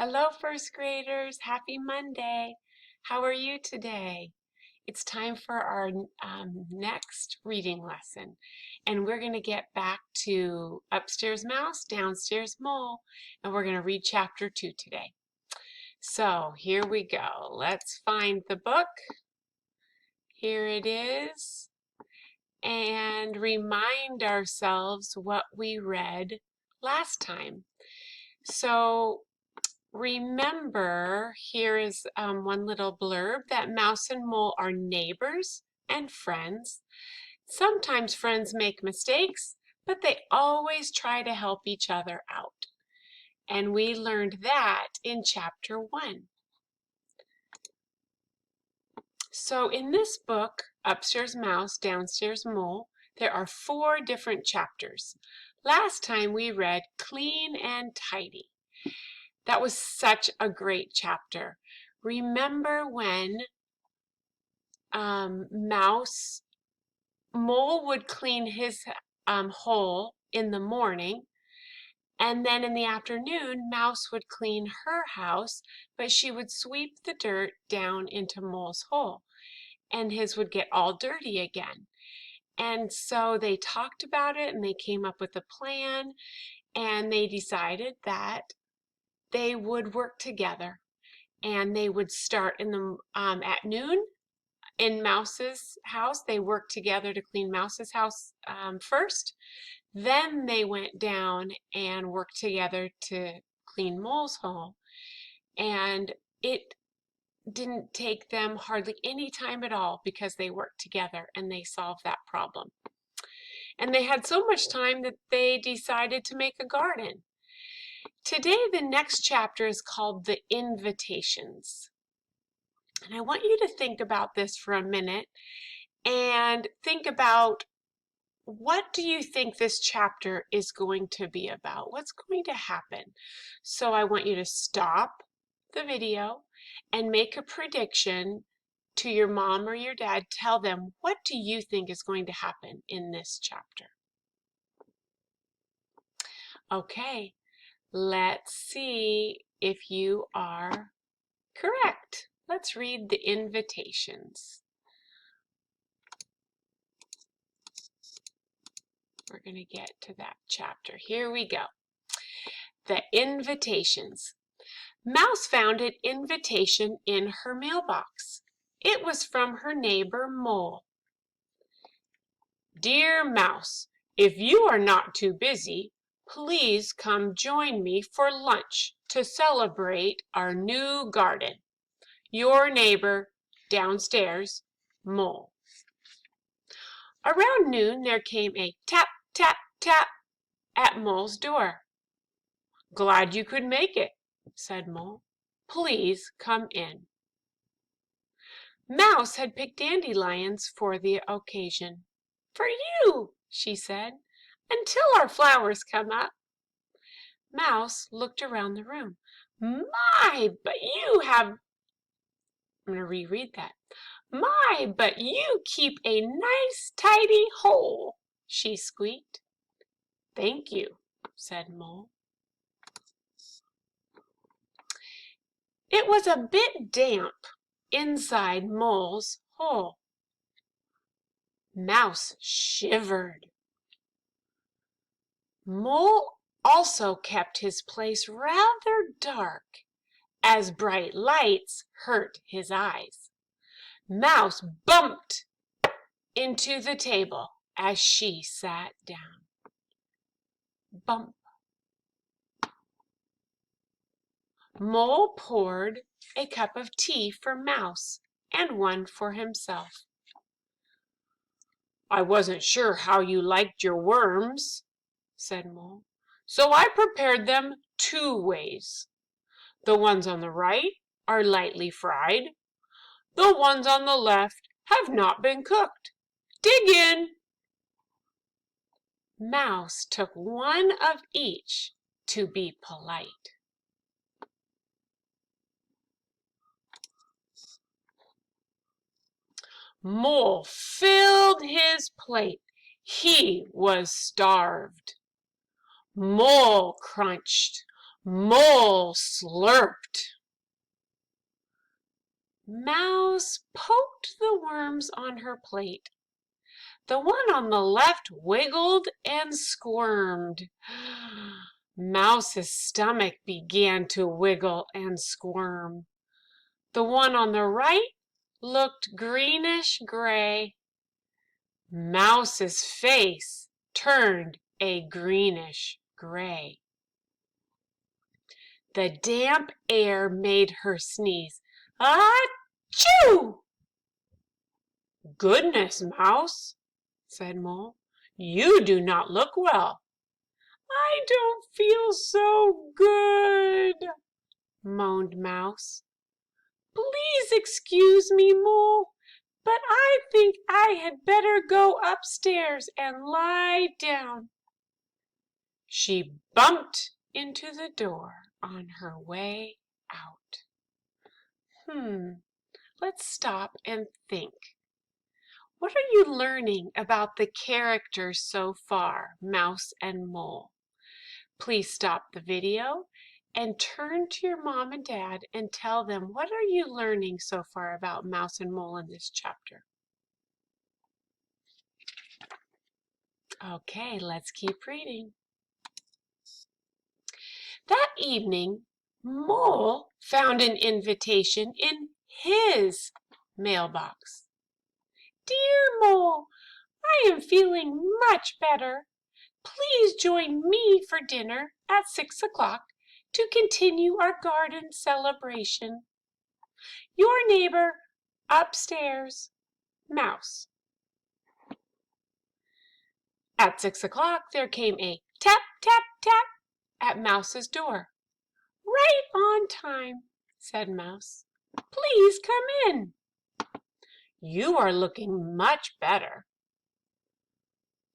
Hello, first graders. Happy Monday. How are you today? It's time for our next reading lesson, and we're going to get back to Upstairs Mouse, Downstairs Mole, and we're going to read chapter 2 today. So here we go. Let's find the book. Here it is. And remind ourselves what we read last time. So remember, here is one little blurb that Mouse and Mole are neighbors and friends. Sometimes friends make mistakes, but they always try to help each other out. And we learned that in chapter 1. So in this book, Upstairs Mouse, Downstairs Mole, there are 4 different chapters. Last time we read Clean and Tidy. That was such a great chapter. Remember when Mole would clean his hole in the morning, and then in the afternoon, Mouse would clean her house, but she would sweep the dirt down into Mole's hole, and his would get all dirty again. And so they talked about it, and they came up with a plan, and they decided that they would work together, and they would start in the at noon in Mouse's house. They worked together to clean Mouse's house first. Then they went down and worked together to clean Mole's hole. And it didn't take them hardly any time at all because they worked together and they solved that problem. And they had so much time that they decided to make a garden. Today, the next chapter is called The Invitations. And I want you to think about this for a minute and think about, what do you think this chapter is going to be about? What's going to happen? So I want you to stop the video and make a prediction to your mom or your dad. Tell them, what do you think is going to happen in this chapter? Okay, let's see if you are correct. Let's read The Invitations. We're going to get to that chapter. Here we go. The Invitations. Mouse found an invitation in her mailbox. It was from her neighbor Mole. Dear Mouse, if you are not too busy, please come join me for lunch to celebrate our new garden. Your neighbor, downstairs, Mole. Around noon there came a tap, tap, tap at Mole's door. Glad you could make it, said Mole. Please come in. Mouse had picked dandelions for the occasion. For you, she said, until our flowers come up. Mouse looked around the room. My, but you have... I'm going to reread that. My, but you keep a nice tidy hole, she squeaked. Thank you, said Mole. It was a bit damp inside Mole's hole. Mouse shivered. Mole also kept his place rather dark, as bright lights hurt his eyes. Mouse bumped into the table as she sat down. Bump. Mole poured a cup of tea for Mouse and one for himself. I wasn't sure how you liked your worms, said Mole, so I prepared them 2 ways. The ones on the right are lightly fried. The ones on the left have not been cooked. Dig in. Mouse took one of each to be polite. Mole filled his plate. He was starved. Mole crunched. Mole slurped. Mouse poked the worms on her plate. The one on the left wiggled and squirmed. Mouse's stomach began to wiggle and squirm. The one on the right looked greenish gray. Mouse's face turned a greenish gray. The damp air made her sneeze. Achoo! Goodness, Mouse, said Mole, you do not look well. I don't feel so good, moaned Mouse. Please excuse me, Mole, but I think I had better go upstairs and lie down. She bumped into the door on her way out. Let's stop and think. What are you learning about the characters so far, Mouse and Mole? Please stop the video and turn to your mom and dad and tell them, what are you learning so far about Mouse and Mole in this chapter? Okay, let's keep reading. That evening, Mole found an invitation in his mailbox. Dear Mole, I am feeling much better. Please join me for dinner at 6 o'clock to continue our garden celebration. Your neighbor upstairs, Mouse. At 6 o'clock there came a tap, tap, tap at Mouse's door. Right on time, said Mouse. Please come in. You are looking much better,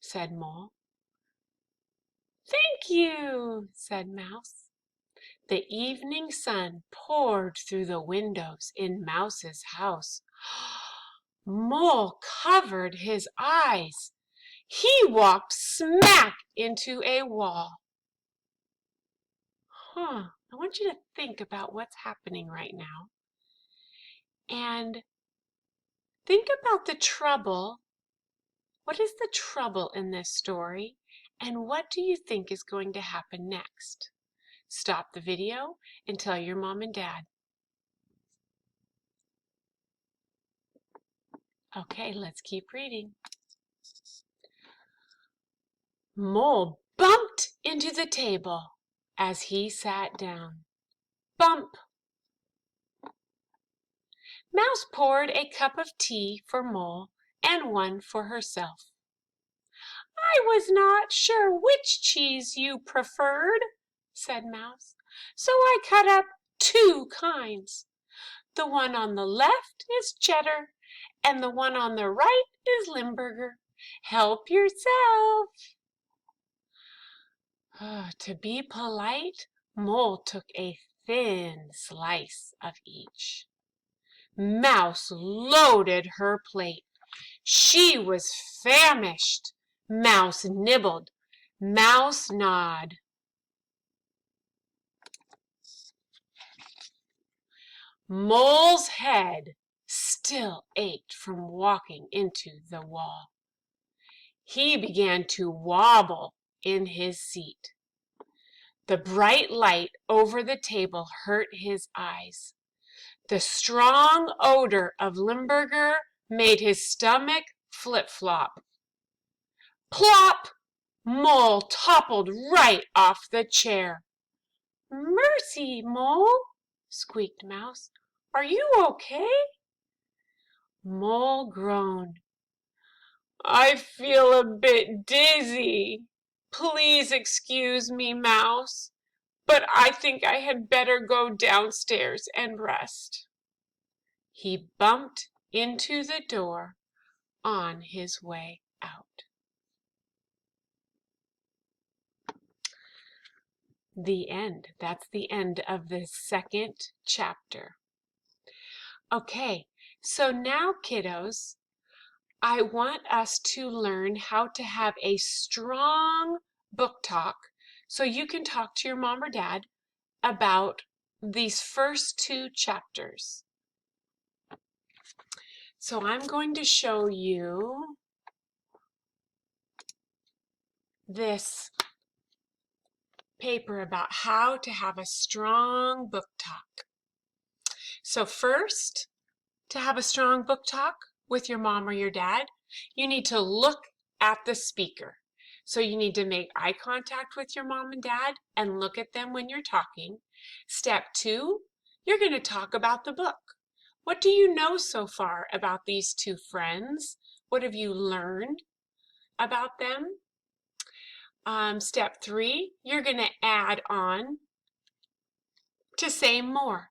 said Mole. Thank you, said Mouse. The evening sun poured through the windows in Mouse's house. Mole covered his eyes. He walked smack into a wall. I want you to think about what's happening right now. And think about the trouble. What is the trouble in this story? And what do you think is going to happen next? Stop the video and tell your mom and dad. Okay, let's keep reading. Mole bumped into the table as he sat down. Bump! Mouse poured a cup of tea for Mole and one for herself. I was not sure which cheese you preferred, said Mouse, so I cut up 2 kinds. The one on the left is cheddar, and the one on the right is Limburger. Help yourself. To be polite, Mole took a thin slice of each. Mouse loaded her plate. She was famished. Mouse nibbled. Mouse gnawed. Mole's head still ached from walking into the wall. He began to wobble in his seat. The bright light over the table hurt his eyes. The strong odor of Limburger made his stomach flip-flop. Plop! Mole toppled right off the chair. Mercy, Mole, squeaked Mouse. Are you okay? Mole groaned. I feel a bit dizzy. Please excuse me, Mouse, but I think I had better go downstairs and rest. He bumped into the door on his way out. The end. That's the end of the second chapter. Okay, so now, kiddos, I want us to learn how to have a strong book talk so you can talk to your mom or dad about these first two chapters. So I'm going to show you this paper about how to have a strong book talk. So first, to have a strong book talk with your mom or your dad, you need to look at the speaker. So you need to make eye contact with your mom and dad and look at them when you're talking. Step 2, you're going to talk about the book. What do you know so far about these two friends? What have you learned about them? Step 3, you're going to add on to say more.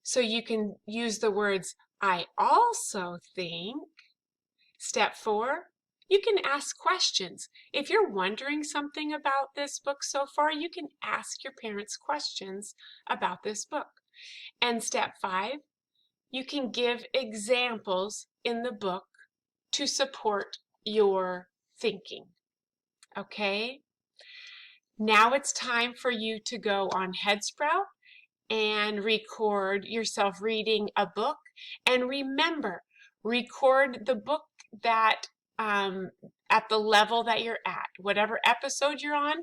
So you can use the words, I also think. Step 4, you can ask questions. If you're wondering something about this book so far, you can ask your parents questions about this book. And step 5, you can give examples in the book to support your thinking. Okay? Now it's time for you to go on Headsprout and record yourself reading a book. And remember, record the book that at the level that you're at. Whatever episode you're on,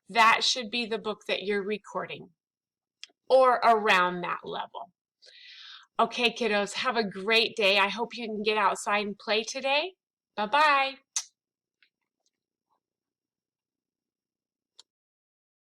that should be the book that you're recording, or around that level. Okay, kiddos, have a great day. I hope you can get outside and play today. Bye-bye.